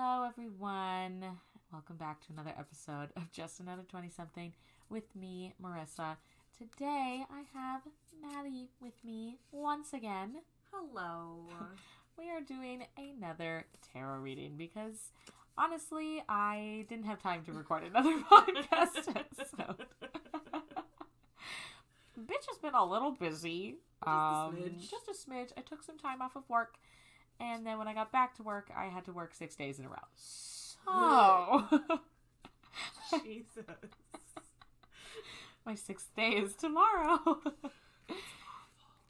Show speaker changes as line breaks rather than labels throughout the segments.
Hello, everyone. Welcome back to another episode of Just Another 20-something with me, Marissa. Today, I have Maddie with me once again.
Hello.
We are doing another tarot reading because, honestly, I didn't have time to record another podcast episode. Bitch has been a little busy. Just a smidge. I took some time off of work. And then when I got back to work, I had to work 6 days in a row. So,
Jesus.
My 6th day is tomorrow.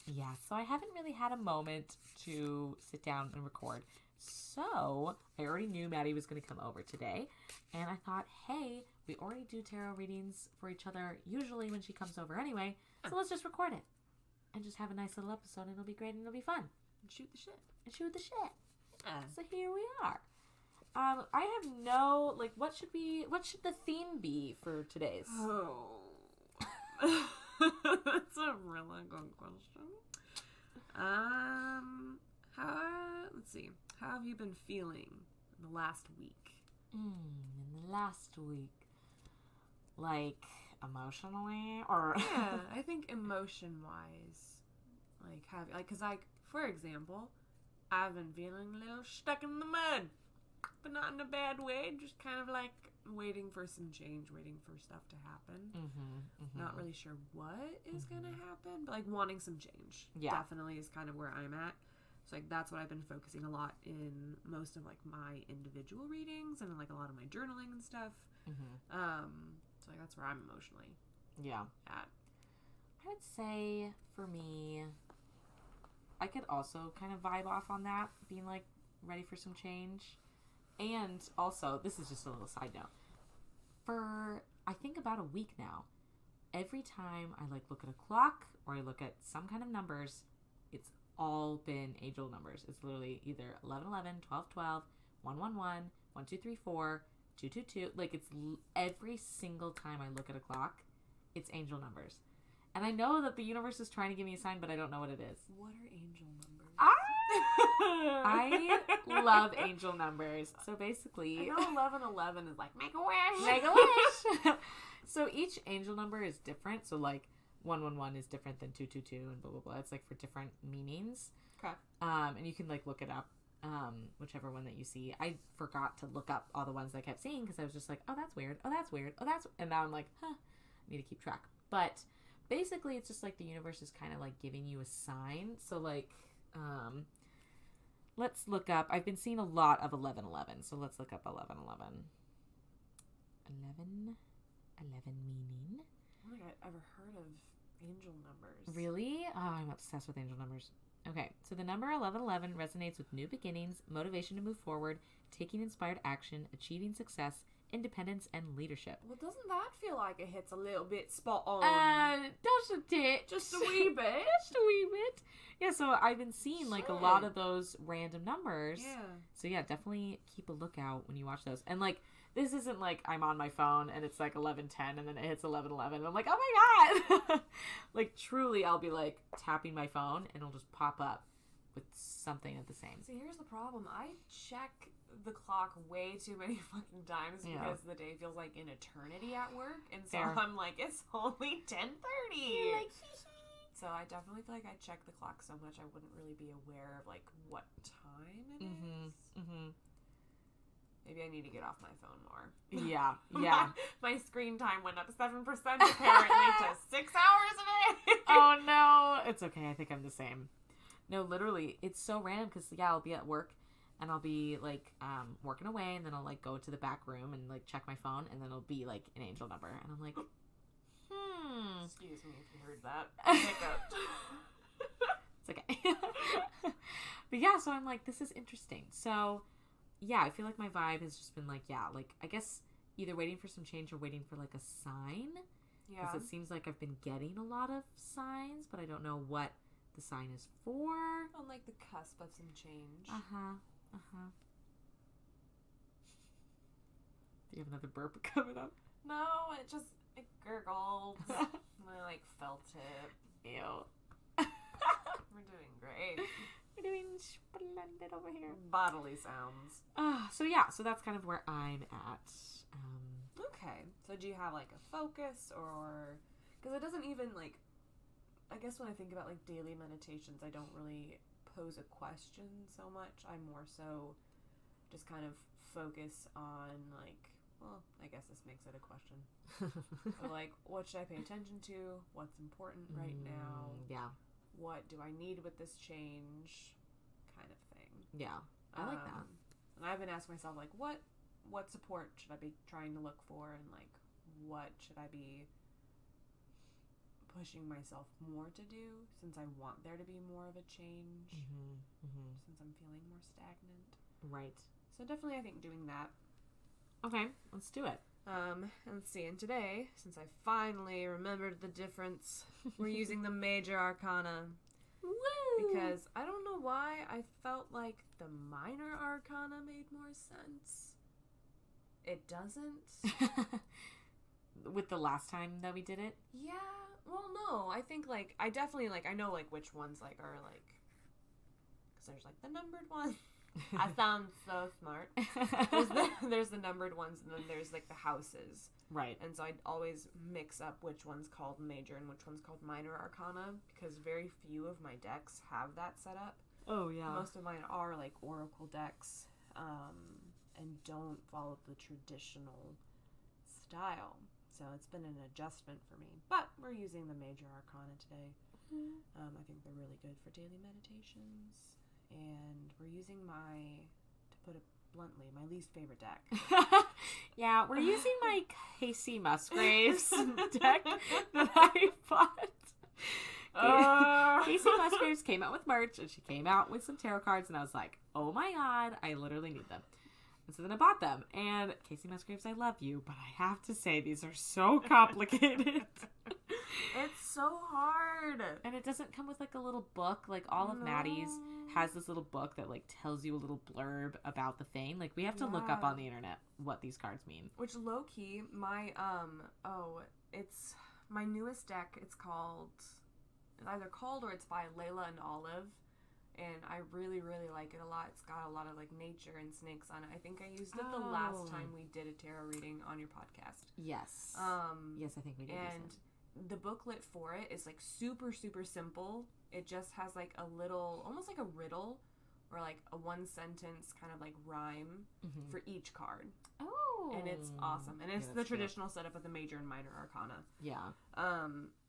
Yeah, so I haven't really had a moment to sit down and record. So, I already knew Maddie was going to come over today. And I thought, hey, we already do tarot readings for each other usually when she comes over anyway. So let's just record it. And just have a nice little episode and it'll be great and it'll be fun.
And shoot the shit.
So here we are. I have no, what should the theme be for today's?
Oh. That's a really good question. Let's see. How have you been feeling in the last week?
In the last week. Emotionally? Or...
Yeah, I think emotion-wise. For example, I've been feeling a little stuck in the mud, but not in a bad way, just kind of waiting for some change, waiting for stuff to happen. Not really sure what is going to happen, but wanting some change.
Yeah.
Definitely is kind of where I'm at. So that's what I've been focusing a lot in most of my individual readings and in a lot of my journaling and stuff. So that's where I'm emotionally at.
I would say for me, I could also kind of vibe off on that, being ready for some change. And also, this is just a little side note. For, I think about a week now, every time I look at a clock or I look at some kind of numbers, it's all been angel numbers. It's literally either 1111, 1212, 111, 1234, 222. It's every single time I look at a clock, it's angel numbers. And I know that the universe is trying to give me a sign, but I don't know what it is.
What are angel numbers?
I love angel numbers. So basically...
I know 1111 is make a wish.
Make a wish. So each angel number is different. So 111 is different than 222 and blah, blah, blah. It's for different meanings.
Okay.
And you can look it up. Whichever one that you see. I forgot to look up all the ones that I kept seeing because I was just oh, that's weird. Oh, that's weird. Oh, that's... And now I'm I need to keep track. But... basically, it's just the universe is kind of giving you a sign. So let's look up. I've been seeing a lot of 1111. So let's look up 1111. 1111 meaning.
I don't think I've ever heard of angel numbers.
Really? Oh, I'm obsessed with angel numbers. Okay, so the number 1111 resonates with new beginnings, motivation to move forward, taking inspired action, achieving success, independence, and leadership.
Well, doesn't that feel like it hits a little bit spot on?
Just a bit.
Just a wee bit.
Just a wee bit. Yeah, so I've been seeing a lot of those random numbers.
Yeah. So
yeah, definitely keep a lookout when you watch those. And this isn't I'm on my phone and it's 11:10 and then it hits 11:11 and I'm oh my god. Truly I'll be tapping my phone and it'll just pop up with something at the same.
See, here's the problem. I check the clock way too many fucking times because the day feels like an eternity at work, and so fair. I'm it's only 10:30.
You're
so I definitely feel I check the clock so much I wouldn't really be aware of what time it is. Maybe I need to get off my phone more.
Yeah.
My screen time went up 7% apparently to 6 hours a day.
Oh no, it's okay. I think I'm the same. No, literally, it's so random because I'll be at work. And I'll be, working away, and then I'll, go to the back room and, check my phone, and then it'll be, an angel number. And I'm
Excuse me if you heard that. I hiccuped.
It's okay. But, yeah, so I'm this is interesting. So, yeah, I feel my vibe has just been, I guess either waiting for some change or waiting for, a sign.
Yeah.
Because it seems I've been getting a lot of signs, but I don't know what the sign is for.
On, the cusp of some change.
Do you have another burp coming up?
No, it gurgled. And I felt it.
Ew.
We're doing great.
You're doing splendid over here.
Bodily sounds.
So that's kind of where I'm at.
Okay. So do you have like a focus or... Because it doesn't even like... I guess when I think about like daily meditations, I don't really pose a question so much. I more so just kind of focus on like... Well, I guess this makes it a question. So, like, what should I pay attention to? What's important right now?
Yeah.
What do I need with this change? Kind of thing.
Yeah. I like that.
And I've been asking myself, like, what support should I be trying to look for? And, like, what should I be pushing myself more to do since I want there to be more of a change? Since I'm feeling more stagnant.
Right.
So definitely I think doing that.
Okay, let's do it.
Let's see, and today, since I finally remembered the difference, we're using the Major Arcana.
Woo!
Because I don't know why I felt like the Minor Arcana made more sense. It doesn't.
With the last time that we did it?
Yeah, well, no, I think, like, I definitely, like, I know, like, which ones, like, are, like, because there's, like, the numbered ones. I sound so smart. There's the numbered ones, and then there's, like, the houses.
Right.
And so I always mix up which one's called Major and which one's called Minor Arcana, because very few of my decks have that set up.
Oh, yeah.
Most of mine are, like, Oracle decks, and don't follow the traditional style. So it's been an adjustment for me. But we're using the Major Arcana today. I think they're really good for daily meditations. And we're using to put it bluntly, my least favorite deck.
Yeah, we're using my Casey Musgraves deck that I bought. Casey Musgraves came out with merch, and she came out with some tarot cards, and I was like, oh my god, I literally need them. And so then I bought them. And Casey Musgraves, I love you, but I have to say, these are so complicated.
It's so hard.
And it doesn't come with, like, a little book. Like, all of Maddie's has this little book that, like, tells you a little blurb about the thing. Like, we have to look up on the internet what these cards mean.
Which, low-key, my, it's my newest deck. It's either called or it's by Layla and Olive. And I really, really like it a lot. It's got a lot of, like, nature and snakes on it. I think I used it the last time we did a tarot reading on your podcast.
Yes. Yes, I think we did.
And the booklet for it is, like, super, super simple. It just has, like, a little, almost like a riddle or, like, a one-sentence kind of, like, rhyme for each card.
Oh.
And it's awesome. And it's the traditional setup of the Major and Minor Arcana.
Yeah.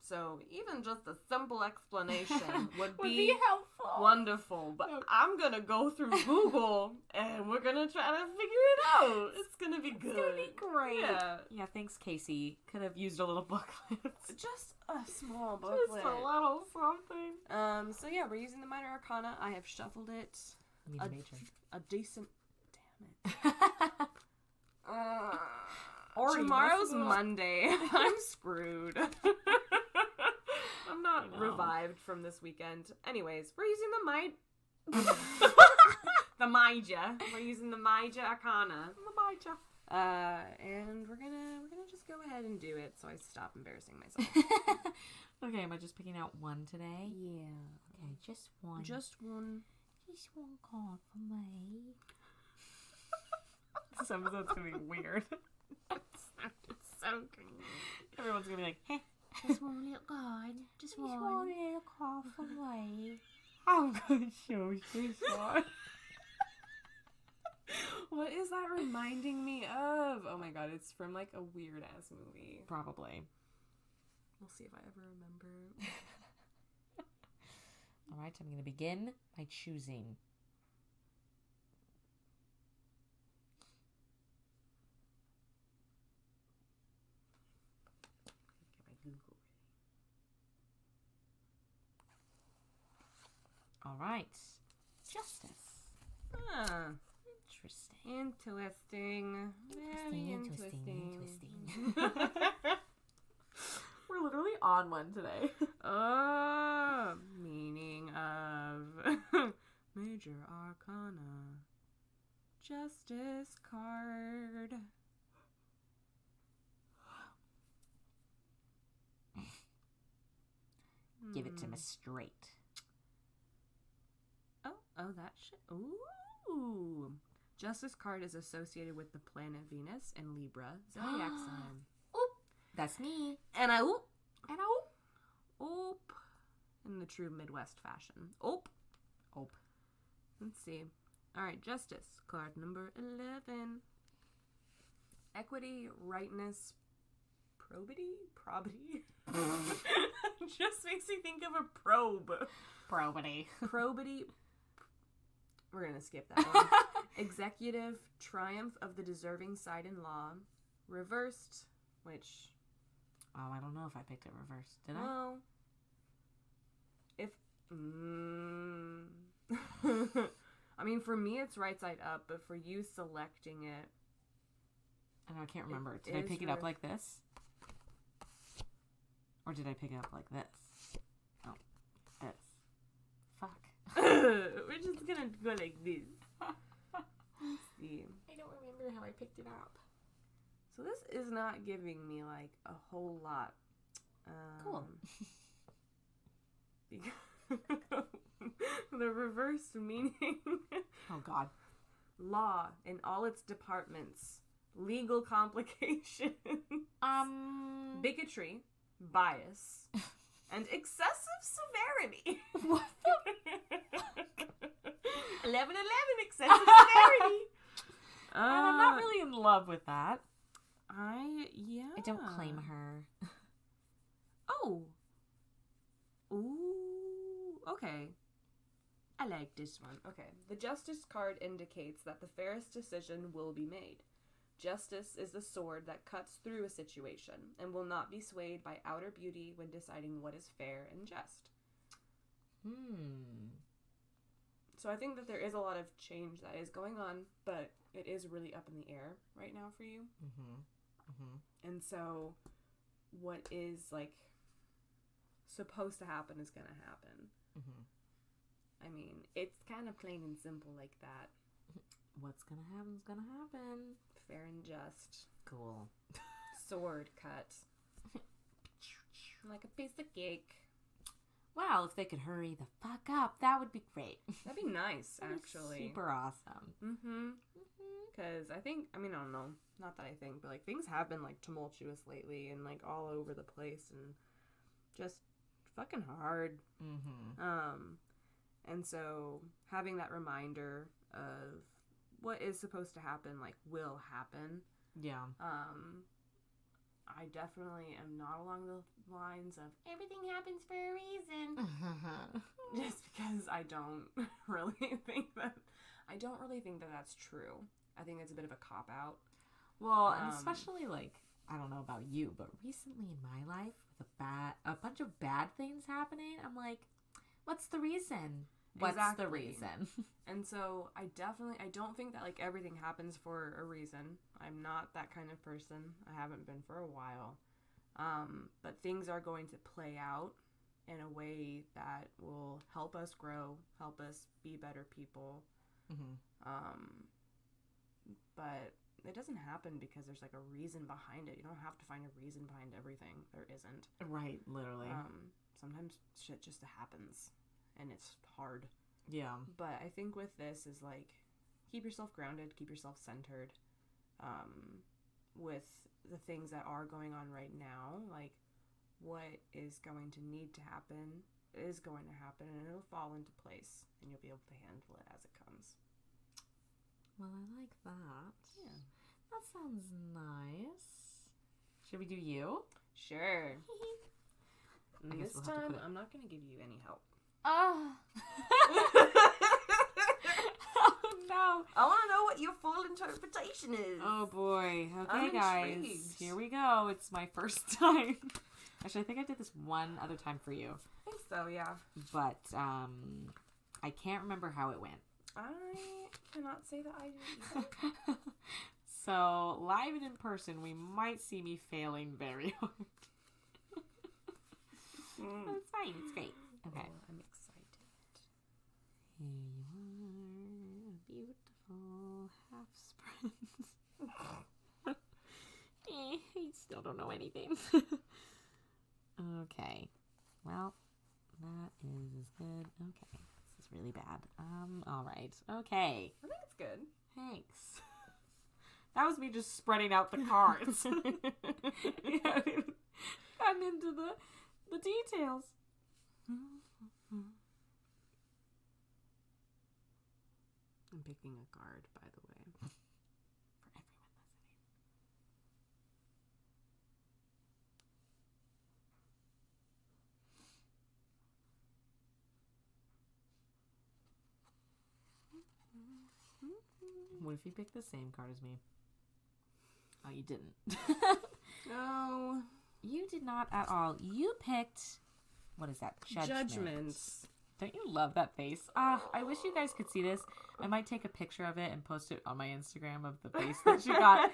So even just a simple explanation would
be helpful.
Wonderful. But I'm going to go through Google and we're going to try to figure it out. It's going to be good.
It's going to be great.
Yeah,
thanks, Casey. Could have used a little booklet.
Just a small booklet.
Just a little something.
So yeah, we're using the Minor Arcana. I have shuffled it. A decent... Damn it. Tomorrow's Monday. I'm screwed. I'm not revived from this weekend. Anyways, we're using the Maija. We're using the Maija Arcana. And we're gonna just go ahead and do it so I stop embarrassing myself.
Okay, am I just picking out one today?
Yeah.
Okay, just one.
Just one.
Just one card for me. This episode's gonna be weird.
It's so good.
Everyone's gonna be like, hey.
Just one little card. Just one
little card for me. I'm gonna show you this one.
What is that reminding me of? Oh my god, it's from like a weird ass movie.
Probably.
We'll see if I ever remember.
Alright, I'm gonna begin by choosing. Alright. Justice.
Interesting. Very interesting.
We're literally on one today.
Meaning of Major Arcana. Justice card.
Give it to me straight.
Oh, Oh, that shit. Ooh. Justice card is associated with the planet Venus and Libra zodiac sign.
Oop. That's me.
And I oop.
And I oop.
Oop. In the true Midwest fashion. Oop.
Oop.
Let's see. All right, Justice card number 11. Equity, rightness, probity. Just makes me think of a probe.
Probity.
Probity. We're gonna skip that one. Executive, triumph of the deserving side in law. Reversed, which...
Oh, I don't know if I picked it reversed. Did I?
Well, if... I mean, for me, it's right side up, but for you selecting it...
I can't remember. Did I pick it up like this? Or did I pick it up like this? Oh, this. Fuck.
We're just gonna go like this. Let's see.
I don't remember how I picked it up.
So this is not giving me, like, a whole lot.
Cool.
Because the reverse meaning.
Oh, God.
Law in all its departments. Legal complication. Bigotry. Bias. And excessive severity.
What the
11-11, excessive severity.
And I'm not really in love with that.
Yeah.
I don't claim her.
Oh. Ooh. Okay. I like this one. Okay. The Justice card indicates that the fairest decision will be made. Justice is the sword that cuts through a situation and will not be swayed by outer beauty when deciding what is fair and just. So I think that there is a lot of change that is going on, but it is really up in the air right now for you. And so what is, like, supposed to happen is going to happen. I mean, it's kind of plain and simple like that.
What's gonna happen is gonna happen.
Fair and just.
Cool.
Sword cut. Like a piece of cake.
Well, if they could hurry the fuck up, that would be great.
That'd be nice, actually.
Super awesome.
Because I think, I mean, I don't know. Not that I think, but, like, things have been, like, tumultuous lately and, like, all over the place and just fucking hard. And so having that reminder of what is supposed to happen, like, will happen. Yeah. I definitely am not along the lines of everything happens for a reason. Just because I don't really think that that's true. I think it's a bit of a cop-out.
Well, and especially, like, I don't know about you, but recently in my life, with a bunch of bad things happening, I'm like, what's the reason? What's the reason?
And so I don't think that, like, everything happens for a reason. I'm not that kind of person. I haven't been for a while. But things are going to play out in a way that will help us grow, help us be better people. But it doesn't happen because there's, like, a reason behind it. You don't have to find a reason behind everything. There isn't.
Right, literally.
Sometimes shit just happens. And it's hard.
Yeah.
But I think with this is, like, keep yourself grounded, keep yourself centered. With the things that are going on right now, like, what is going to need to happen is going to happen, and it'll fall into place, and you'll be able to handle it as it comes.
Well, I like that.
Yeah.
That sounds nice. Should we do you?
Sure. This
we'll
time, I'm not going to give you any help.
Oh. Oh, no.
I want to know what your full interpretation is.
Oh, boy. Okay,
I'm
guys.
intrigued.
Here we go. It's my first time. Actually, I think I did this one other time for you.
I think so, yeah.
But I can't remember how it went.
I cannot say that I do either.
So, live and in person, we might see me failing very hard. It's fine. It's great. Okay.
Oh, I'm excited.
Here you are, beautiful half-sprint. I still don't know anything. Okay. Well, that is good. Okay. This is really bad. All right. Okay.
I think it's good.
Thanks. That was me just spreading out the cards. You haven't even gotten into the details.
I'm picking a card, by the way.
For everyone listening. What if you picked the same card as me? Oh, you didn't.
No.
You did not at all. You picked... What is that?
Judgments.
Don't you love that face? I wish you guys could see this. I might take a picture of it and post it on my Instagram of the face that she got.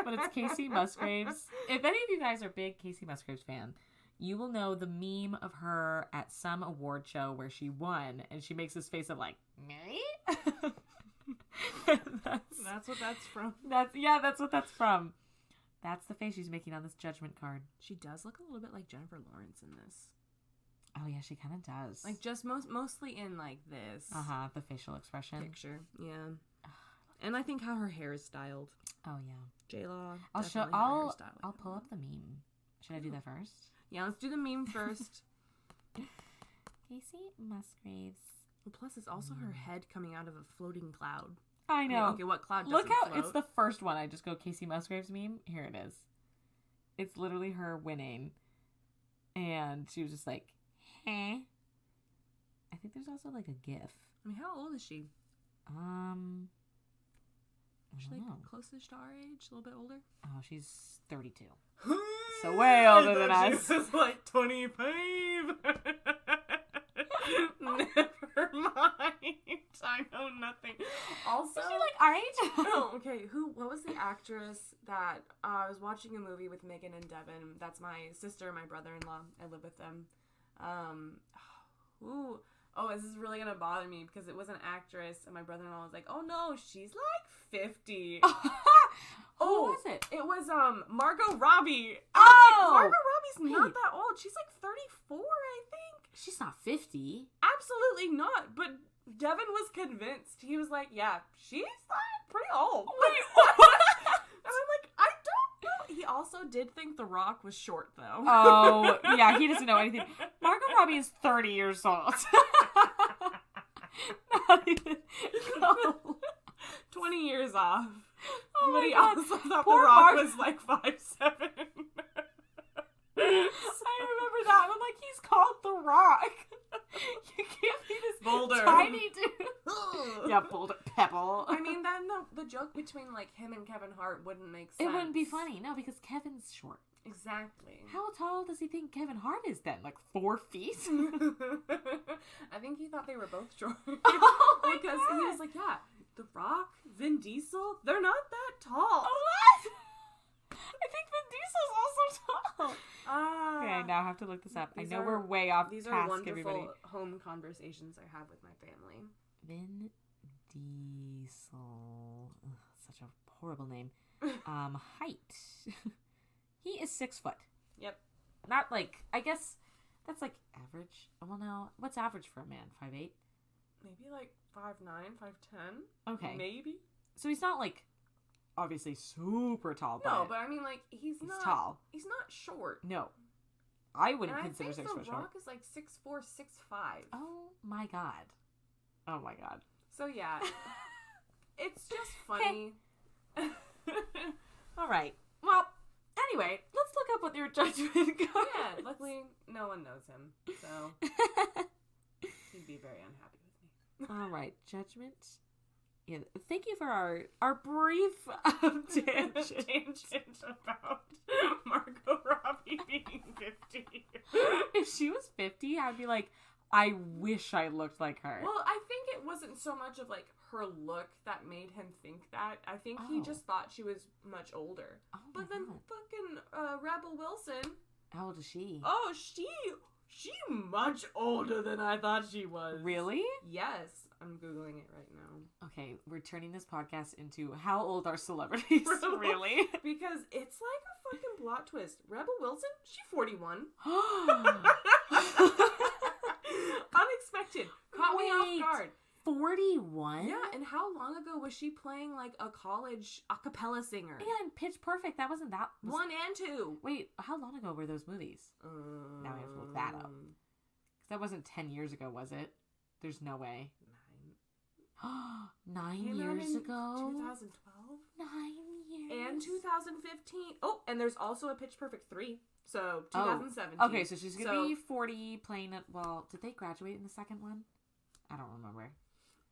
But it's Casey Musgraves. If any of you guys are big Casey Musgraves fan, you will know the meme of her at some award show where she won, and she makes this face of like, me?
That's what that's from.
That's what that's from. That's the face she's making on this judgment card.
She does look a little bit like Jennifer Lawrence in this.
Oh yeah, she kind of does.
Like just mostly in like this.
The facial expression.
Picture, yeah. And I think how her hair is styled.
Oh yeah.
J-Law.
I'll pull up the meme. Should I do that first?
Yeah, let's do the meme first.
Casey Musgraves.
Well, plus it's also her head coming out of a floating cloud.
I know.
Okay, what cloud doesn't
Look how
float?
it's the first one. I just go Casey Musgraves meme. Here it is. It's literally her winning. And she was just like, I think there's also like a GIF.
I mean, how old is she?
I
She's
don't
like
know.
closest to our age, a little bit older.
Oh, she's 32. So way older than
I
us.
She was like 25. Never mind. I know nothing. Also,
Is she like our age?
oh, okay. What was the actress that I was watching a movie with Megan and Devin? That's my sister, my brother-in-law. I live with them. This is really gonna bother me because it was an actress, and my brother-in-law was like, "Oh no, she's like 50."
Who was it?
It was Margot Robbie.
Oh,
Margot Robbie's not
wait.
that old. She's like 34, I think.
She's not 50.
Absolutely not. But Devin was convinced. He was like, "Yeah, she's like pretty old."
Wait,
And I'm like, I don't know. He also did think The Rock was short, though.
Oh, yeah, he doesn't know anything. Margot Robbie is 30 years old. Not even close.
20 years off.
Oh
But
my
he
God.
also thought
Poor
The Rock
Mark.
was like 5'7".
I remember that. I'm like, he's called The Rock. You can't be this
Boulder.
tiny dude. Yeah, Boulder Pebble.
I mean, then the joke between like him and Kevin Hart wouldn't make sense.
It wouldn't be funny. No, because Kevin's short.
Exactly.
How tall does he think Kevin Hart is then? Like 4 feet?
I think he thought they were both short.
Oh my
because
God.
he was like, yeah, The Rock, Vin Diesel, they're not that tall.
What? I think Vin Diesel's also tall. Okay, I now have to look this up. I know we're way off
These
task,
are wonderful
everybody.
home conversations I have with my family.
Vin Diesel. Ugh, such a horrible name. Height. He is 6 foot.
Yep.
Not like, I guess that's like average. Well, no. What's average for a man? 5'8"?
Maybe like 5'9", 5'10".
Okay.
Maybe.
So he's not like obviously super tall.
No, but I mean like he's not
tall.
He's not short.
No. I wouldn't
And
consider
I think
6 foot
The
short.
Rock is like 6'4", 6'5".
Oh my God. Oh my God.
So yeah, it's just funny.
All right. Well, anyway, let's look up what your judgment got.
Yeah, luckily no one knows him, so he'd be very unhappy with me.
All right, judgment. Yeah, thank you for our brief tangent
about Margot Robbie being 50.
If she was 50, I'd be like, I wish I looked like her.
Well, I think it wasn't so much of like her look that made him think that. I think he just thought she was much older.
Oh my
But then
God.
fucking Rebel Wilson.
How old is she?
Oh, she much older than I thought she was.
Really?
Yes. I'm Googling it right now.
Okay, we're turning this podcast into how old are celebrities? Really?
Because it's like a fucking plot twist. Rebel Wilson, she's 41. Unexpected. Caught me off guard.
41?
Yeah, and how long ago was she playing like a college a cappella singer?
And Pitch Perfect, that wasn't that...
1 and 2.
Wait, how long ago were those movies? Now we have to look that up. 'Cause that wasn't 10 years ago, was it? There's no way. 9 years ago?
2012?
9 years.
And 2015. Oh, and there's also a Pitch Perfect 3. So, 2017.
Okay, so she's going to be 40 playing it. Well, did they graduate in the second one? I don't remember.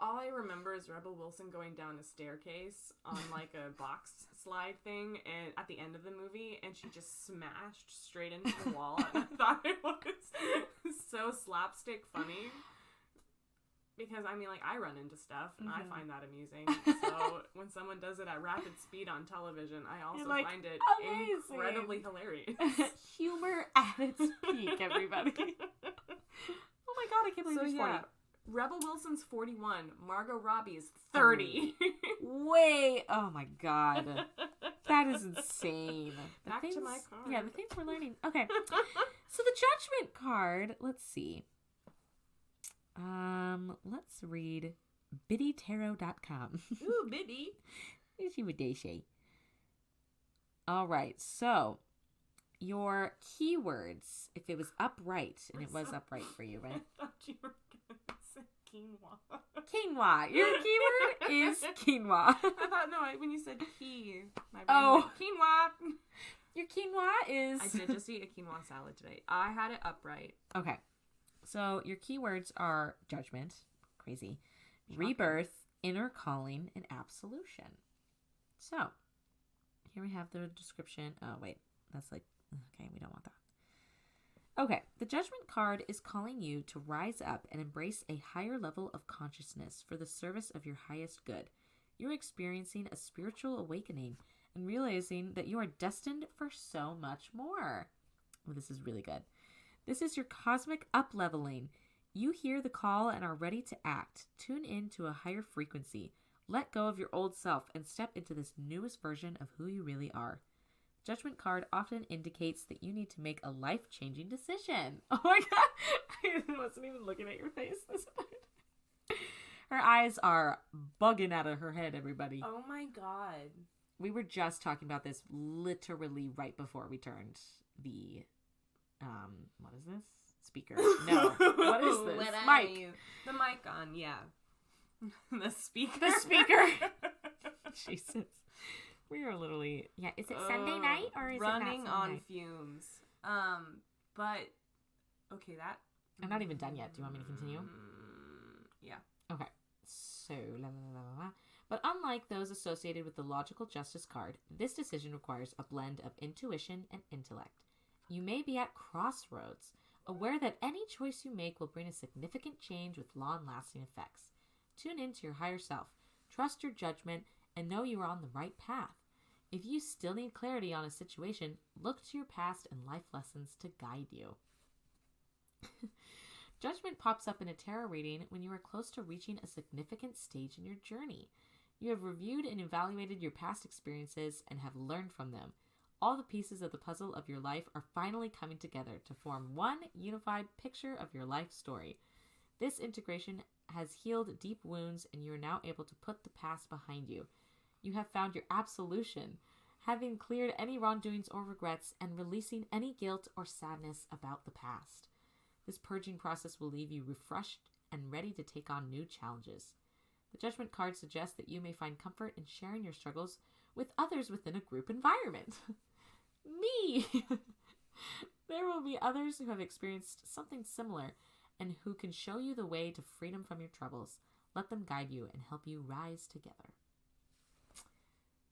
All I remember is Rebel Wilson going down a staircase on like a box slide thing and at the end of the movie, and she just smashed straight into the wall. And I thought it was so slapstick funny. Because, I mean, like, I run into stuff, and I find that amusing. So, when someone does it at rapid speed on television, I also find it incredibly hilarious.
Humor at its peak, everybody. Oh my god, I can't believe she's 40.
Rebel Wilson's 41. Margot Robbie is 30.
Wait. Oh my god. That is insane.
Back to my card.
Yeah, the things we're learning. Okay. So, the judgment card, let's see. Let's read biddytarot.com.
Ooh, Biddy.
See what they say. All right, so your keywords, if it was upright, and it was upright for you, right?
I thought you were going to say quinoa.
Quinoa. Your keyword is quinoa.
I thought, no, when you said key, my brain went, quinoa.
Your quinoa is...
I did just eat a quinoa salad today. I had it upright.
Okay. So your keywords are judgment, crazy, rebirth, inner calling, and absolution. So here we have the description. Oh, wait, that's like, okay, we don't want that. Okay, the judgment card is calling you to rise up and embrace a higher level of consciousness for the service of your highest good. You're experiencing a spiritual awakening and realizing that you are destined for so much more. Well, this is really good. This is your cosmic up-leveling. You hear the call and are ready to act. Tune in to a higher frequency. Let go of your old self and step into this newest version of who you really are. Judgment card often indicates that you need to make a life-changing decision. Oh my god! I wasn't even looking at your face this time. Her eyes are bugging out of her head, everybody.
Oh my god.
We were just talking about this literally right before we turned the... what is this? Speaker. No. What is this? Mic.
The mic on, yeah. The speaker.
The speaker. Jesus. We are literally... Yeah, is it Sunday night or is it not
running
Sunday
on
night?
fumes. But, okay, that...
I'm not even done yet. Do you want me to continue?
Yeah.
Okay. So, But unlike those associated with the logical justice card, this decision requires a blend of intuition and intellect. You may be at crossroads, aware that any choice you make will bring a significant change with long-lasting effects. Tune into your higher self, trust your judgment, and know you are on the right path. If you still need clarity on a situation, look to your past and life lessons to guide you. Judgment pops up in a tarot reading when you are close to reaching a significant stage in your journey. You have reviewed and evaluated your past experiences and have learned from them. All the pieces of the puzzle of your life are finally coming together to form one unified picture of your life story. This integration has healed deep wounds, and you are now able to put the past behind you. You have found your absolution, having cleared any wrongdoings or regrets and releasing any guilt or sadness about the past. This purging process will leave you refreshed and ready to take on new challenges. The Judgment card suggests that you may find comfort in sharing your struggles with others within a group environment. Me! There will be others who have experienced something similar and who can show you the way to freedom from your troubles. Let them guide you and help you rise together.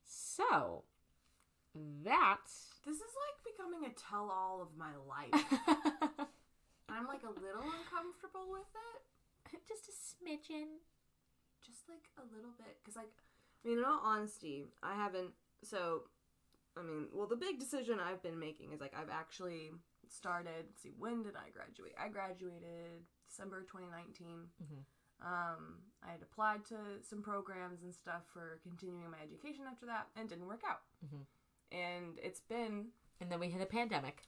So, that...
This is like becoming a tell-all of my life. I'm like a little uncomfortable with it.
Just a smidgen.
Just like a little bit. Because like, I mean, in all honesty, I haven't... So, I mean, well, the big decision I've been making is like I've actually started... Let's see, when did I graduate? I graduated December 2019.
Mm-hmm.
I had applied to some programs and stuff for continuing my education after that, and didn't work out.
Mm-hmm.
And it's been...
And then we hit a pandemic.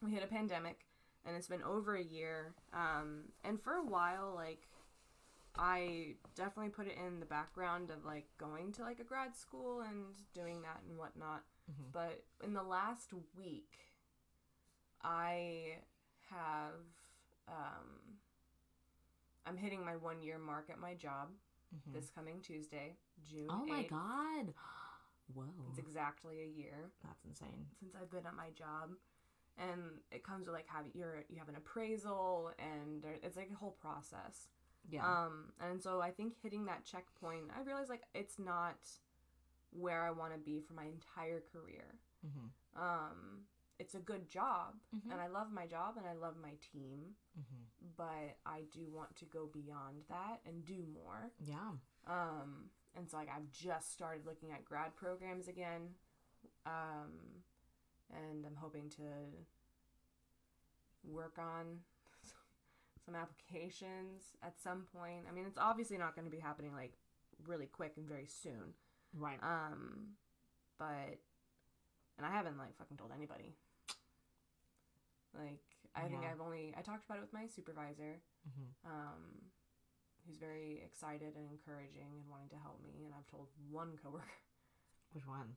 And it's been over a year. And for a while, like,
I definitely put it in the background of, like, going to, like, a grad school and doing that and whatnot.
Mm-hmm.
But in the last week, I have, I'm hitting my 1-year mark at my job this coming Tuesday, June 8th.
Oh my God. Whoa.
It's exactly a year.
That's insane.
Since I've been at my job. And it comes with, like, you have an appraisal, and it's, like, a whole process.
Yeah.
And so I think hitting that checkpoint, I realized, like, it's not where I want to be for my entire career.
Mm-hmm.
It's a good job, and I love my job, and I love my team, but I do want to go beyond that and do more.
Yeah.
And so, like, I've just started looking at grad programs again, and I'm hoping to work on some applications at some point. I mean, it's obviously not going to be happening, like, really quick and very soon.
Right.
But, and I haven't, like, fucking told anybody. Like, I think I talked about it with my supervisor, who's very excited and encouraging and wanting to help me, and I've told one coworker.
Which one?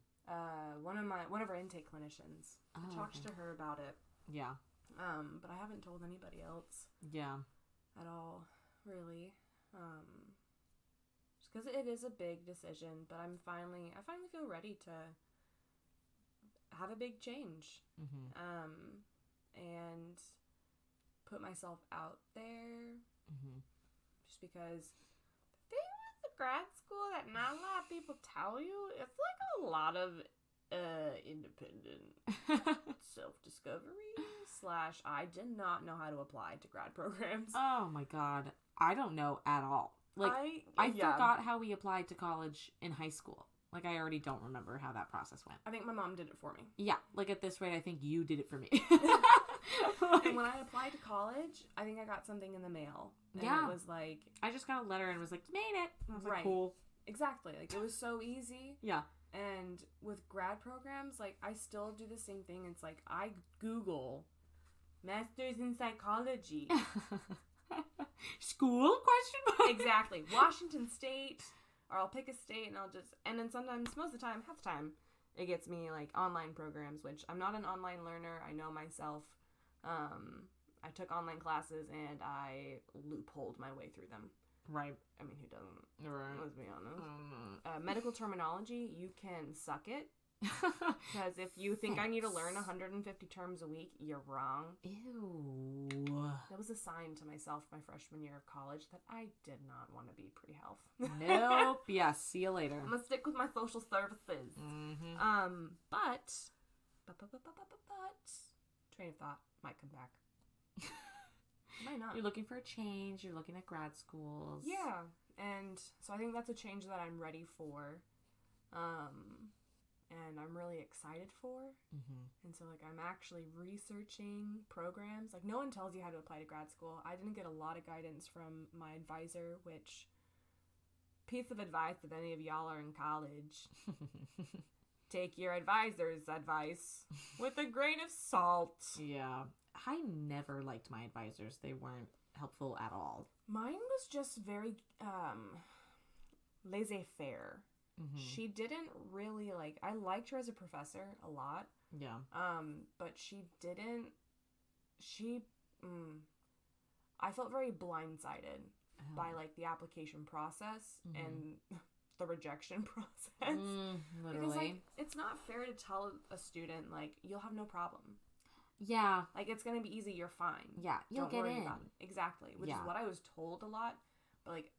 One of our intake clinicians. I talked to her about it.
Yeah.
But I haven't told anybody else.
Yeah.
At all, really. Just because it is a big decision, but I finally feel ready to have a big change. And put myself out there. Just because the thing with the grad school that not a lot of people tell you, it's like a lot of independent self-discovery / I did not know how to apply to grad programs.
Oh my God. I don't know at all. Like, I forgot how we applied to college in high school. Like, I already don't remember how that process went.
I think my mom did it for me.
Yeah. Like, at this rate, I think you did it for me.
And when I applied to college, I think I got something in the mail. And it was like...
I just got a letter and was like, you made it. And I was like, cool.
Exactly. Like, it was so easy.
Yeah.
And with grad programs, like, I still do the same thing. It's like, I Google Masters in Psychology.
School? Question mark.
Exactly. Washington State. Or I'll pick a state and and then sometimes, most of the time, half the time, it gets me, like, online programs, which I'm not an online learner. I know myself. I took online classes and I loopholed my way through them.
Right.
I mean, who doesn't?
Right.
Let's be honest. Medical terminology, you can suck it. Because if you think I need to learn 150 terms a week, you're wrong.
Ew.
That was a sign to myself my freshman year of college that I did not want to be pre-health.
Nope. Yeah, see you later.
I'm going to stick with my social services. But, train of thought might come back. Might not.
You're looking for a change. You're looking at grad schools.
Yeah. And so I think that's a change that I'm ready for. And I'm really excited for. And so, like, I'm actually researching programs. Like, no one tells you how to apply to grad school. I didn't get a lot of guidance from my advisor, which, piece of advice if any of y'all are in college. Take your advisor's advice with a grain of salt.
Yeah. I never liked my advisors. They weren't helpful at all.
Mine was just very laissez-faire. She didn't really, like, I liked her as a professor a lot.
Yeah.
But I felt very blindsided by, like, the application process and the rejection process.
Literally.
Because, like, it's not fair to tell a student, like, you'll have no problem.
Yeah.
Like, it's going to be easy, you're fine.
Yeah, you'll
Don't
get
worry
in.
about it. Exactly. Which is what I was told a lot. But, like,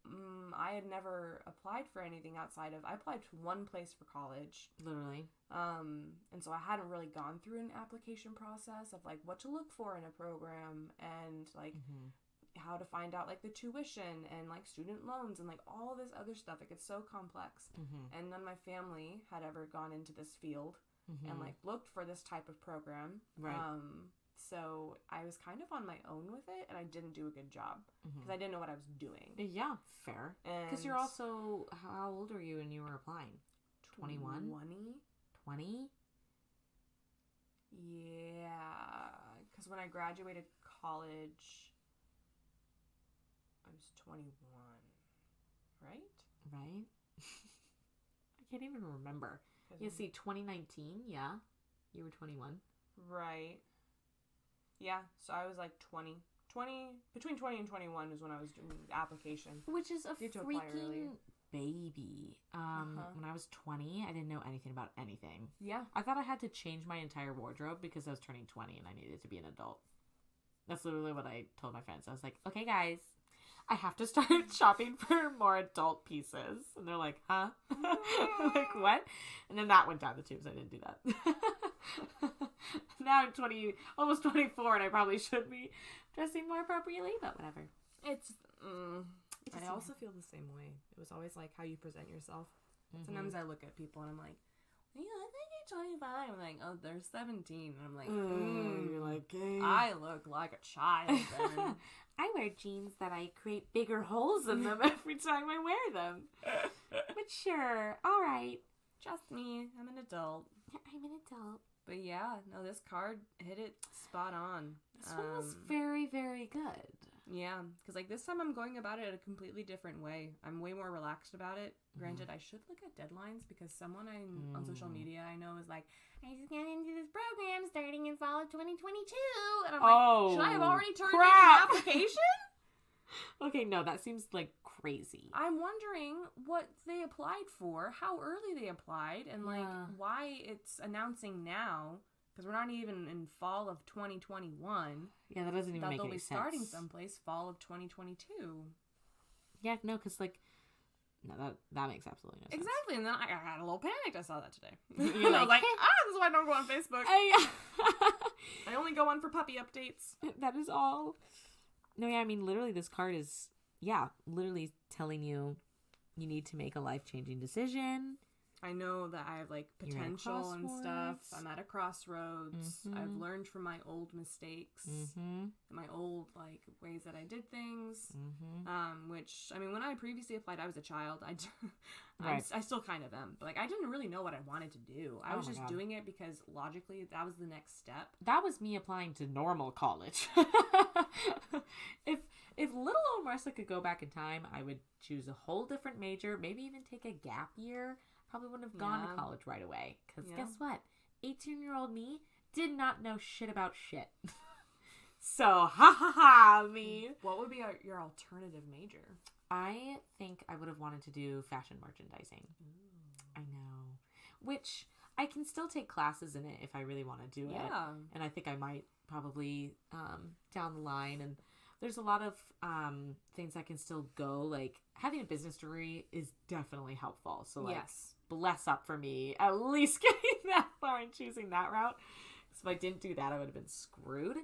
I had never applied for anything outside of... I applied to one place for college.
Literally.
And so I hadn't really gone through an application process of, like, what to look for in a program and, like, how to find out, like, the tuition and, like, student loans and, like, all this other stuff. Like, it's so complex. And none of my family had ever gone into this field and, like, looked for this type of program.
Right.
So I was kind of on my own with it, and I didn't do a good job because I didn't know what I was doing.
Yeah, fair. Because you're also, how old were you when you were applying? 21? 20?
Yeah, because when I graduated college, I was 21. Right?
Right? I can't even remember. You see, 2019, yeah. You were 21.
Right. Yeah, so I was like 20. Between 20 and 21 is when I was doing the application.
Which is a
You had to apply early.
freaking baby. When I was 20, I didn't know anything about anything.
Yeah.
I thought I had to change my entire wardrobe because I was turning 20 and I needed to be an adult. That's literally what I told my friends. I was like, okay, guys, I have to start shopping for more adult pieces. And they're like, huh? I'm like, what? And then that went down the tubes. I didn't do that. Now I'm 20, almost 24, and I probably should be dressing more appropriately, but whatever.
It's, I also feel the same way. It was always like how you present yourself. Mm-hmm. Sometimes I look at people and I'm like, yeah, I think you're 25. I'm like, oh, they're 17. And I'm like,
you're like, hey.
I look like a child then.
I wear jeans that I create bigger holes in them every time I wear them. But sure, all right.
Just me. I'm an adult.
I'm an adult.
But yeah, no, this card hit it spot on.
This one was very, very good.
Yeah, because like this time I'm going about it a completely different way. I'm way more relaxed about it. Granted, I should look at deadlines because someone on social media I know is like, I just got into this program starting in fall of 2022. And I'm like, should I have already turned in an application?
Okay, no, that seems like crazy.
I'm wondering what they applied for, how early they applied, and like why it's announcing now. Because we're not even in fall of 2021.
Yeah, that doesn't even make any sense.
They'll be starting someplace fall of 2022.
Yeah, no, because like, no, that makes absolutely no sense.
Exactly, and then I got a little panicked. I saw that today.
You're
I was like, this is why I don't go on Facebook. I only go on for puppy updates.
That is all. No, yeah, I mean, literally, this card is, literally telling you need to make a life-changing decision.
I know that I have, like, potential and stuff. I'm at a crossroads.
Mm-hmm.
I've learned from my old mistakes.
Mm-hmm.
My old, like, ways that I did things.
Mm-hmm.
Which, I mean, when I previously applied, I was a child.
Right.
I still kind of am. But, like, I didn't really know what I wanted to do. I was just doing it because, logically, that was the next step.
That was me applying to normal college. If little old Marissa could go back in time, I would choose a whole different major, maybe even take a gap year. Probably wouldn't have gone to college right away. Because guess what? 18-year-old me did not know shit about shit. So, me.
What would be your alternative major?
I think I would have wanted to do fashion merchandising. Ooh. I know. Which, I can still take classes in it if I really want to do it. And I think I might probably down the line. And there's a lot of things I can still go. Like, having a business degree is definitely helpful. So, like, bless up for me at least getting that far and choosing that route. Because if I didn't do that, I would have been screwed.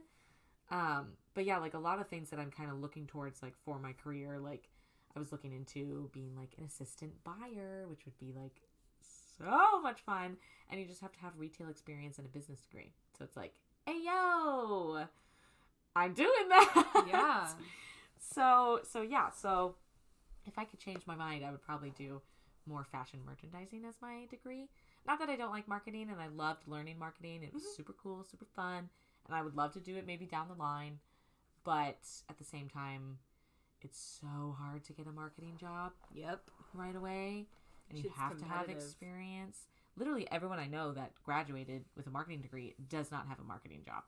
But yeah, like, a lot of things that I'm kind of looking towards, like, for my career, like, I was looking into being, like, an assistant buyer, which would be, like, so much fun. And you just have to have retail experience and a business degree. So it's like, hey, yo, I'm doing that.
Yeah.
So if I could change my mind, I would probably do more fashion merchandising as my degree. Not that I don't like marketing, and I loved learning marketing. It was super cool, super fun, and I would love to do it maybe down the line. But at the same time, it's so hard to get a marketing job right away, and you have to have experience. Literally everyone I know that graduated with a marketing degree does not have a marketing job.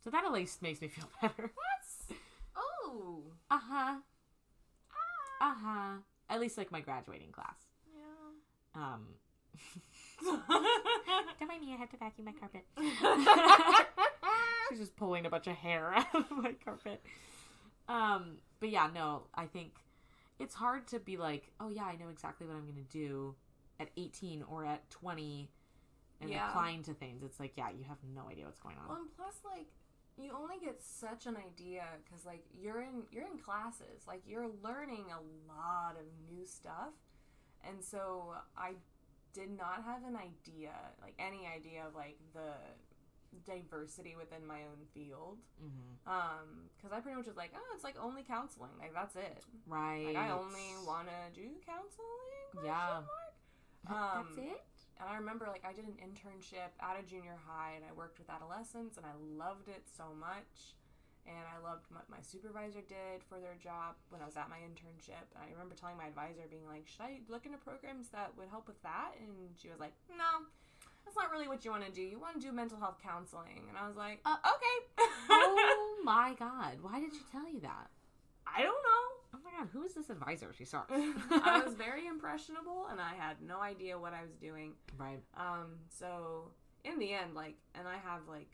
So that at least makes me feel better.
What? Oh.
Uh-huh. At least, like, my graduating class.
Yeah.
Don't mind me, I have to vacuum my carpet. She's just pulling a bunch of hair out of my carpet. But yeah, no, I think it's hard to be like, oh yeah, I know exactly what I'm going to do at 18 or at 20 and applying to things. It's like, yeah, you have no idea what's going on.
Well, and plus, like, you only get such an idea because, like, you're in classes. Like, you're learning a lot of new stuff. And so I did not have an idea, like, any idea of, like, the diversity within my own field. Because I pretty much was like, oh, it's, like, only counseling. Like, that's it.
Right.
Like, I only want to do counseling?
Yeah.
That's
it?
And I remember, like, I did an internship at a junior high, and I worked with adolescents, and I loved it so much. And I loved what my supervisor did for their job when I was at my internship. And I remember telling my advisor, being like, should I look into programs that would help with that? And she was like, no, that's not really what you want to do. You want to do mental health counseling. And I was like, okay.
Oh my God. Why did she tell you that?
I don't know.
Oh my God, who is this advisor? She sucks.
I was very impressionable, and I had no idea what I was doing.
Right.
So in the end, like, and I have, like,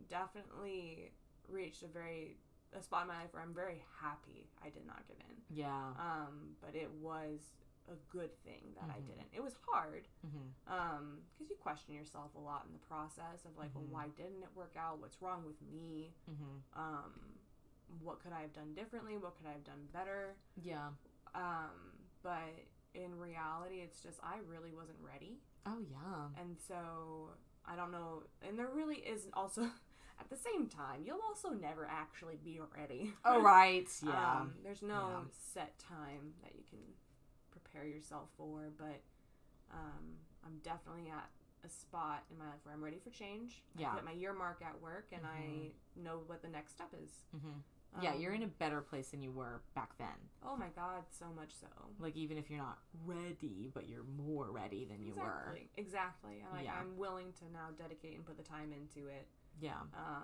definitely reached a spot in my life where I'm very happy I did not get in.
Yeah.
But it was a good thing that I didn't. It was hard, because you question yourself a lot in the process of, like, well, why didn't it work out? What's wrong with me? What could I have done differently? What could I have done better?
Yeah.
But in reality, it's just, I really wasn't ready.
Oh, yeah.
And so, I don't know, and there really isn't also, at the same time, you'll also never actually be ready.
Oh, right. Yeah.
There's no set time that you can prepare yourself for, but I'm definitely at a spot in my life where I'm ready for change.
Yeah.
I hit my year mark at work, and I know what the next step is.
Yeah, you're in a better place than you were back then.
Oh my God, so much so.
Like, even if you're not ready, but you're more ready than you were.
Exactly. And, like, I'm willing to now dedicate and put the time into it.
Yeah.
I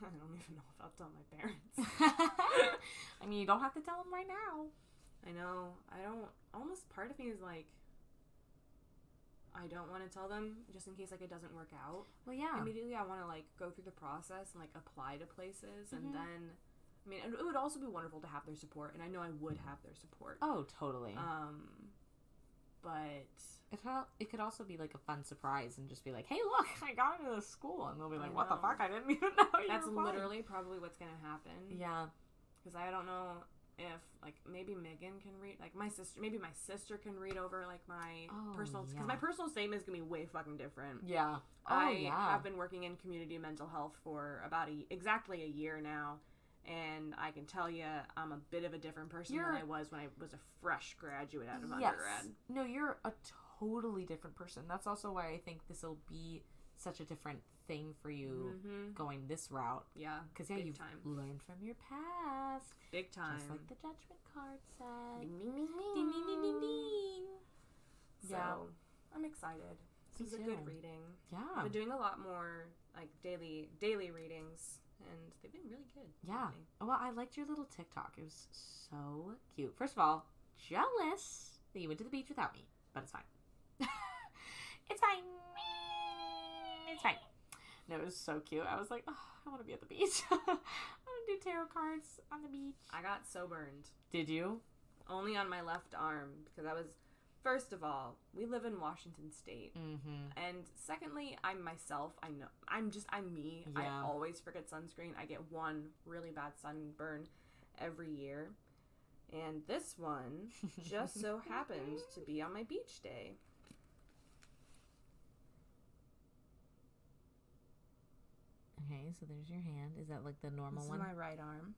don't even know if I'll tell my parents.
I mean, you don't have to tell them right now.
I know. I don't. Almost part of me is like, I don't want to tell them just in case, like, it doesn't work out.
Well, yeah.
Immediately, I want to, like, go through the process and, like, apply to places. And then, I mean, it would also be wonderful to have their support. And I know I would have their support.
Oh, totally.
But
it could also be, like, a fun surprise and just be like, hey, look, I got into this school. And they'll be like, what the fuck? I didn't even know you
that's
were
literally probably what's going to happen.
Yeah.
Because I don't know if, like, maybe Megan can read, like, my sister can read over, like, my personal, because my personal statement is going to be way fucking different.
Yeah.
I have been working in community mental health for about exactly a year now, and I can tell you I'm a bit of a different person than I was when I was a fresh graduate out of undergrad.
No, you're a totally different person. That's also why I think this will be such a different thing for you going this route.
Yeah.
Because, you've learned from your past.
Big time.
Just like the judgment card said.
Ding, ding, ding, ding.
Ding, ding, ding, ding, ding.
So, I'm excited. This is a good reading.
Yeah.
I've been doing a lot more, like, daily readings, and they've been really good.
Yeah. Well, I liked your little TikTok. It was so cute. First of all, jealous that you went to the beach without me, but it's fine. It's fine. It's fine. No, it was so cute. I was like, oh, I want to be at the beach. I want to do tarot cards on the beach.
I got so burned.
Did you?
Only on my left arm, because I was, first of all, we live in Washington State. And secondly, I'm myself. I know. I'm me. Yeah. I always forget sunscreen. I get one really bad sunburn every year. And this one just so happened to be on my beach day.
Okay, so there's your hand. Is that, like, the normal one?
This is my right arm.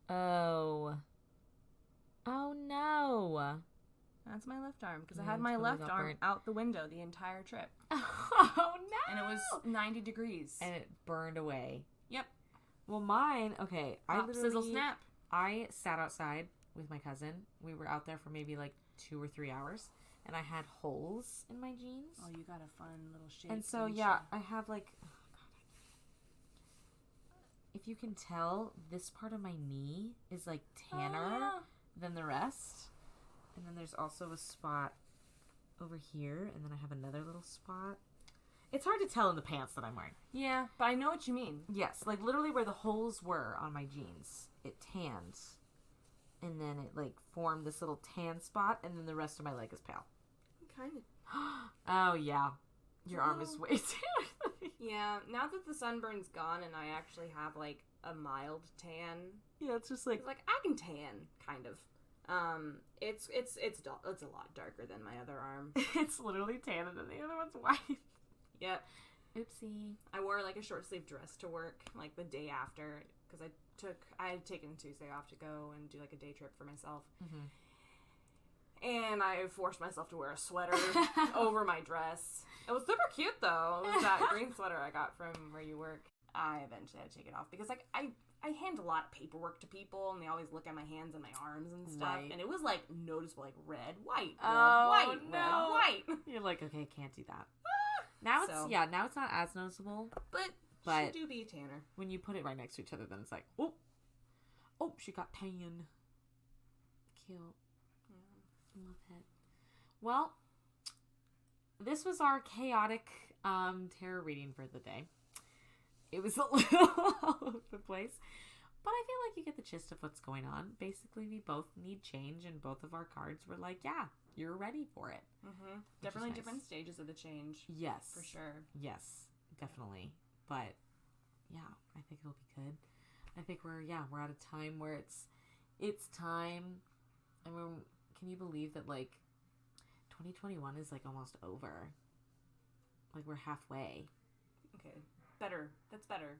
Oh. Oh, no.
That's my left arm, because I had my left arm out the window the entire trip.
Oh, no.
And it was 90 degrees.
And it burned away.
Yep.
Well, mine, okay.
Pop, sizzle, snap.
I sat outside with my cousin. We were out there for maybe, like, 2 or 3 hours. And I had holes in my jeans.
Oh, you got a fun little shape.
And so, yeah, I have, like, oh God, if you can tell, this part of my knee is, like, tanner than the rest. And then there's also a spot over here, and then I have another little spot. It's hard to tell in the pants that I'm wearing.
Yeah, but I know what you mean.
Yes, like, literally where the holes were on my jeans, it tanned. And then it, like, formed this little tan spot, and then the rest of my leg is pale.
Kind of.
Oh, yeah. Your arm is way too.
Yeah, now that the sunburn's gone and I actually have, like, a mild tan.
Yeah, it's just like...
It's like, I can tan, kind of. It's a lot darker than my other arm.
It's literally tan and then the other one's white.
Yep.
Oopsie.
I wore, like, a short-sleeve dress to work, like, the day after, because I had taken Tuesday off to go and do, like, a day trip for myself. And I forced myself to wear a sweater over my dress. It was super cute, though. It was that green sweater I got from where you work. I eventually had to take it off because, like, I hand a lot of paperwork to people, and they always look at my hands and my arms and stuff,
Right.
and it was, like, noticeable, like, red, white, red,
Oh,
white,
no.
red, white.
You're like, okay, can't do that. Now
So-
now it's not as noticeable.
But
But-
she do be a tanner.
When you put it right next to each other, then it's like, oh, she got tan. Cute.
Yeah.
Love it. Well, this was our chaotic tarot reading for the day. It was a little all over the place, but I feel like you get the gist of what's going on. Basically, we both need change, and both of our cards were like, yeah, you're ready for it.
Mm-hmm. Definitely
nice.
different stages of the change.
Yes.
For sure.
Yes, definitely. But yeah, I think it'll be good. I think we're at a time where it's time. I mean, can you believe that, like, 2021 is, like, almost over? Like, we're halfway.
Okay. Better. That's better.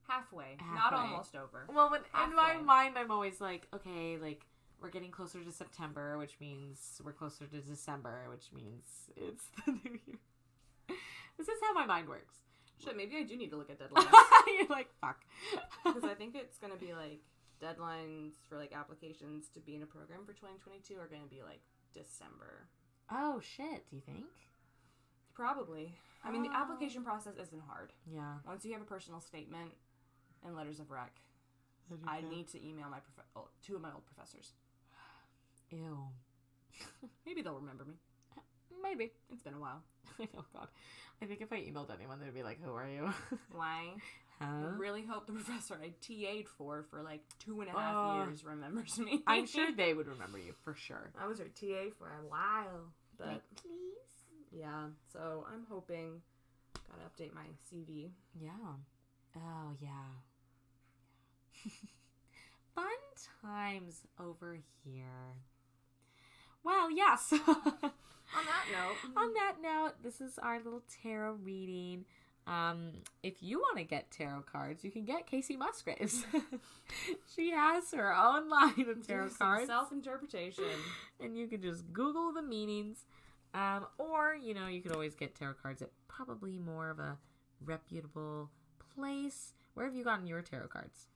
Halfway.
Halfway.
Not almost over.
Well, in my
Halfway.
mind, I'm always like, okay, like, we're getting closer to September, which means we're closer to December, which means it's the new year. This is how my mind works.
Shit, maybe I do need to look at deadlines.
You're like, fuck.
Because I think it's going to be, like, deadlines for, like, applications to be in a program for 2022 are going to be, like, December.
Oh, shit, do you think?
Probably. I mean, the
Oh.
application process isn't hard.
Yeah.
Once you have a personal statement and letters of rec, I need to email my two of my old professors.
Ew.
Maybe they'll remember me.
Maybe.
It's been a while.
Oh, God. I think if I emailed anyone, they'd be like, who are you?
Why? I
Huh?
really hope the professor I TA'd for like 2.5 years remembers me.
I'm sure they would remember you, for sure.
I was her TA for a while. But,
Like, please?
yeah. So, I'm hoping. Gotta update my CV.
Yeah. Oh, yeah. Fun times over here. Well, yes. On that note, this is our little tarot reading. If you want to get tarot cards, you can get Casey Musgraves. She has her own line of tarot cards.
Self-interpretation.
And you can just Google the meanings. Or, you could always get tarot cards at probably more of a reputable place. Where have you gotten your tarot cards?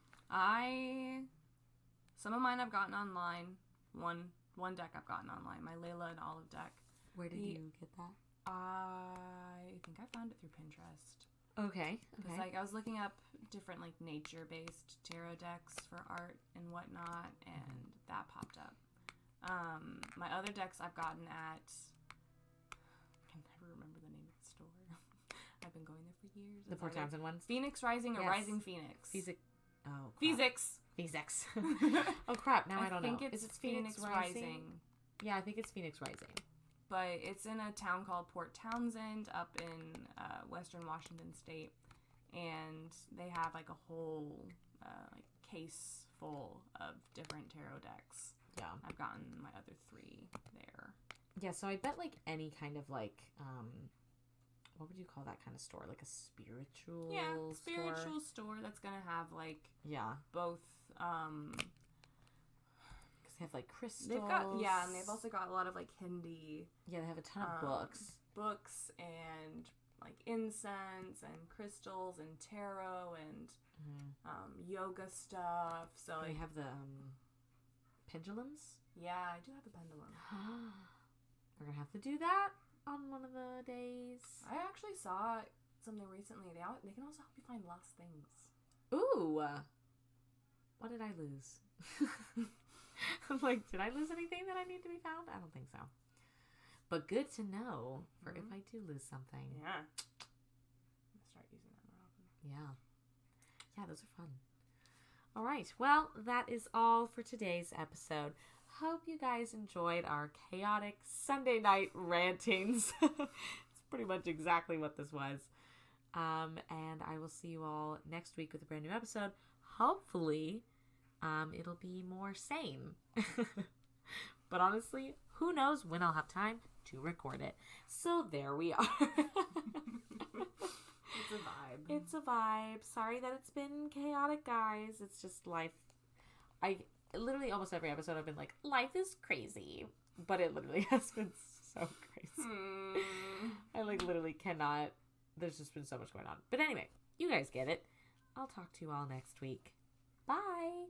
Some of mine I've gotten online. One deck I've gotten online. My Layla and Olive deck.
Where did you get that?
I think I found it through Pinterest.
Okay.
Because, like, I was looking up different, like, nature-based tarot decks for art and whatnot, and that popped up. My other decks I've gotten at... I can never remember the name of the store. I've been going there for years.
The Port Townsend ones?
Phoenix Rising or
Yes.
Rising Phoenix?
Oh, crap.
Physics.
Oh, crap. Now I don't know.
think it's
Is it Phoenix Rising? Yeah, I think it's Phoenix Rising.
But it's in a town called Port Townsend up in western Washington State. And they have, like, a whole like case full of different tarot decks.
Yeah.
I've gotten my other 3 there.
Yeah, so I bet, like, any kind of, like, what would you call that kind of store? Like a spiritual
spiritual store that's gonna have, like,
Yeah.
both
Because they have, like, crystals.
and they've also got a lot of, like, Hindi
Yeah, they have a ton of
books and, like, incense and crystals and tarot and yoga stuff. So
They
like,
have the pendulums.
yeah, I do have a pendulum.
We're going to have to do that on one of the days.
I actually saw something recently. They can also help you find lost things.
Ooh. What did I lose? I'm like, did I lose anything that I need to be found? I don't think so. But good to know for if I do lose something.
Yeah. I'm gonna start using that more often.
Yeah. Yeah, those are fun. All right. Well, that is all for today's episode. Hope you guys enjoyed our chaotic Sunday night rantings. It's pretty much exactly what this was. And I will see you all next week with a brand new episode. Hopefully, it'll be more sane. But honestly, who knows when I'll have time to record it. So there we are.
It's a vibe.
It's a vibe. Sorry that it's been chaotic, guys. It's just life. I literally almost every episode I've been like, life is crazy. But it literally has been so crazy. I like literally cannot. There's just been so much going on. But anyway, you guys get it. I'll talk to you all next week. Bye!